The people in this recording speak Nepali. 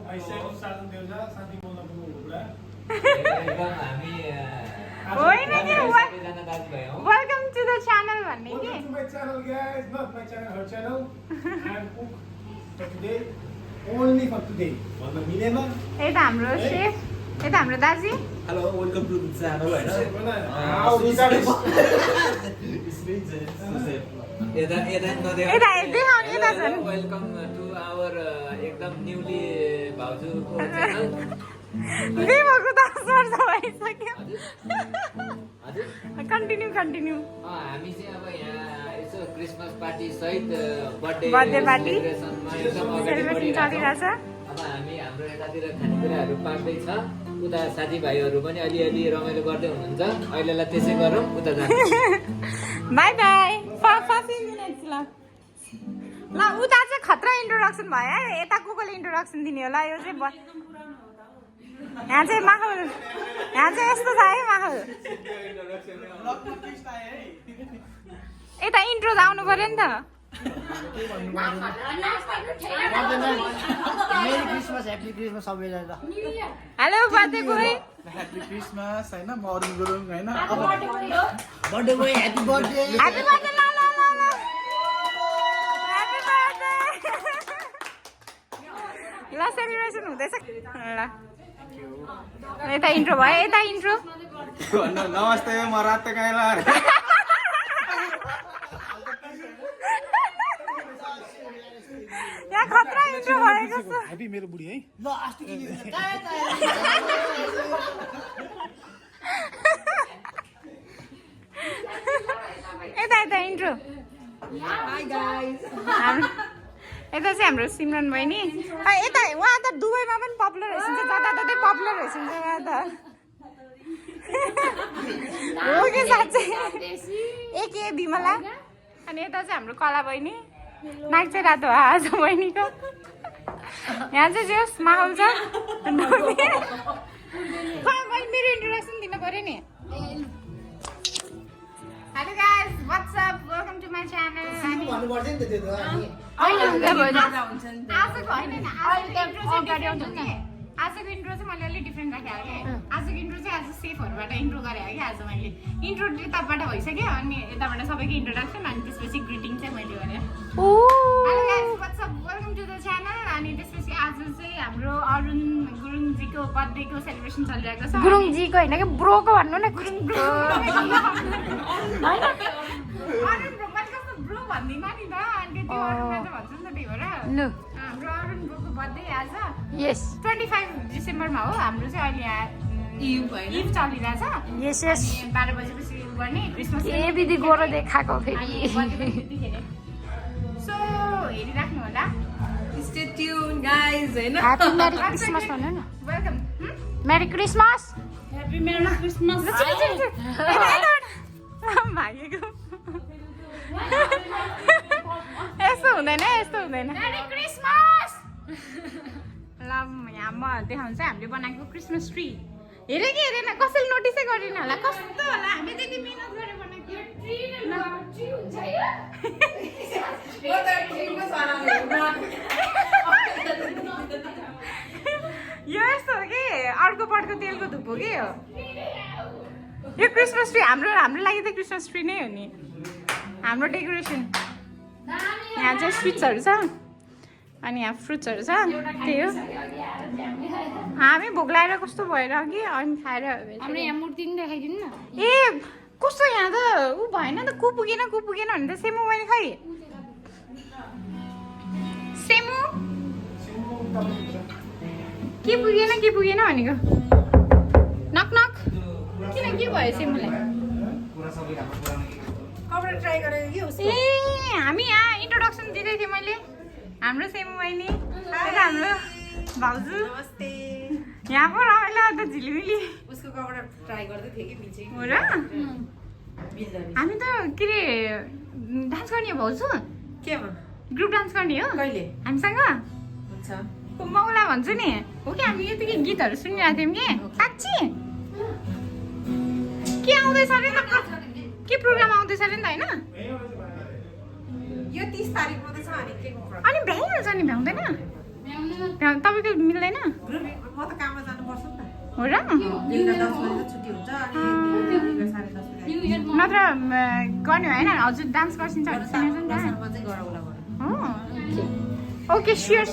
होइन नि वेलकम टु द च्यानल भन्ने के यता हाम्रो शेफ यता हाम्रो दाजी hello welcome to the channel हैन वेलकम टु आवर एकदम न्यूली भाउजूको च्यानल बिमाको 10 वर्ष भइसक्यो कन्टिन्यू हामी चाहिँ अब यहाँ यसो क्रिसमस पार्टी सहित बर्थडे पार्टी सेलिब्रेसनमा एकदम अगाडि सेलिब्रेसन चलिरहेछ अब हामी हाम्रो यतातिर खानेकुराहरू पाक्दैछ उता साथीभाइहरू पनि अलिअलि रमाइलो गर्दै हुनुहुन्छ अहिलेलाई त्यसै गरौँ उता जान्छ बाई बाई 15 मिनट्स ल उता चाहिँ खतरा इन्ट्रोडक्सन भयो है यता कोले इन्ट्रोडक्सन दिने होला यो चाहिँ यहाँ चाहिँ माहौल यहाँ चाहिँ यस्तो छ है माहौल यता इन्ट्रो त आउनु पर्यो नि त मेरी क्रिसमस ह्याप्पी क्रिसमस सबैलाई ल hello birthday boy happy Christmas हैन म अरुण गुरुङ हैन birthday boy happy birthday happy birthday ल ह्याप्पी बर्थडे ल सेलिब्रेसन हुँदैछ ल यता इन्ट्रो भयो यता इन्ट्रो नमस्ते म रातो गाइला यहाँ खतरा इन्ट्रो भएको छ ह्याप्पी मेरो बुढी है ल अस्ति यता इन्ट्रो हाई गाइस यता चाहिँ हाम्रो सिमरन बहिनी यता उहाँ त दुबईमा पनि पपुलर रहेछ जताततै पपुलर रहेछ उहाँ त हो कि साँच्चै एके बिमला अनि यता चाहिँ हाम्रो कला बहिनी नाक चाहिँ रातो आज बहिनीको यहाँ चाहिँ जे माहौल छ मेरो इन्ट्रोडक्सन दिनु पऱ्यो नि hello guys what's up welcome to my channel भन्नु पर्दैन नि त त्यो त आजको इन्ट्रो चाहिँ मैले अलिक डिफ्रेन्ट राखेँ कि आजको इन्ट्रो चाहिँ आज सेफहरूबाट इन्ट्रो गरेँ कि आज मैले इन्ट्रो यताबाट भइसक्यो अनि यताबाट सबैको इन्ट्रोडक्सन अनि त्यसपछि ग्रिटिङ चाहिँ मैले गरेँ hello guys what's up welcome to the channel अनि त्यसपछि आज चाहिँ हाम्रो अरुण गुरुङजीको बर्थडेको सेलिब्रेसन चलिरहेको छ गुरुङजीको होइन कि ब्रोको भन्नु न गुरुङ ब्रो अरुण ब्रो मैले कस्तो ब्रो भन्दिनँ नि त अनि त्यो अरुणलाई चाहिँ भन्छ नि त त्यही भएर हाम्रो अरुण ब्रोको बर्थडे आज यस 25 डिसेम्बरमा हो हाम्रो चाहिँ अहिले यहाँ इभ चलिरहेछ यस 12 बजेपछि गर्ने क्रिसमस ए विधि गोरो देखाएको फेरि सो हेरिराख्नु होला स्टे ट्युन गाइज हैन ह्यापी मेरी क्रिसमस भन्नु न welcome merry Christmas happy merry Christmas भागेको यस्तो हुँदैन मेरी क्रिसमस ल यहाँ म देखाउँछ हामीले बनाएको क्रिसमस ट्री हेरे कि हेरेन कसैले नोटिसै गरेन होला कस्तो होला हामी त्यति मेहनत गरेर बनाएको यो यस्तो हो कि अर्को पटको तेलको धुप हो कि यो क्रिसमस ट्री हाम्रो लागि त क्रिसमस ट्री नै हो नि हाम्रो डेकोरेसन यहाँ चाहिँ स्विट्सहरू छ अनि यहाँ फ्रुट्सहरू छ त्यही हो हामी भोक लगाएर कस्तो भएर कि अनि खाएर हाम्रो यहाँ मूर्ति पनि देखाइदिनु न ए कस्तो यहाँ त ऊ भएन त को पुगेन भने त सेमु मैले खै सेमु के पुगेन भनेको नक नक किन के भयो सेमुलाई ट्राई गरेको कि ए हामी यहाँ इन्ट्रोडक्सन दिँदै थिएँ मैले हाम्रो सेमु बहिनी हाम्रो भाउजू नमस्ते यहाँ पो रमाइलो त झिलिमिली उसको कपडा ट्राई गर्दै थिएँ कि मिल्छ हो र हामी त के अरे डान्स गर्ने हो भाउजू केमा ग्रुप डान्स गर्ने हो कहिले हामीसँग हुन्छ मौला भन्छु नि हो कि हामी यतिकै गीतहरू सुनिरहेको थियौँ कि साँच्ची के आउँदैछ अरे त के प्रोग्राम आउँदैछ अरे नि त होइन यो 30 तारिख मात्रै छ अनि के प्रोग्राम अनि भ्याइहाल्छ नि भ्याउँदैन तपाईँको मिल्दैन म त काममा जानुपर्छ नि त हो र बेलुका 10 बजे छुट्टी हुन्छ अनि बेलुका 10:30 बजे नत्र गर्ने होइन हजुर डान्स गर्छिन्छ भनेर सुनेको नि त चाहिँ गरौँला हो ओके स्योर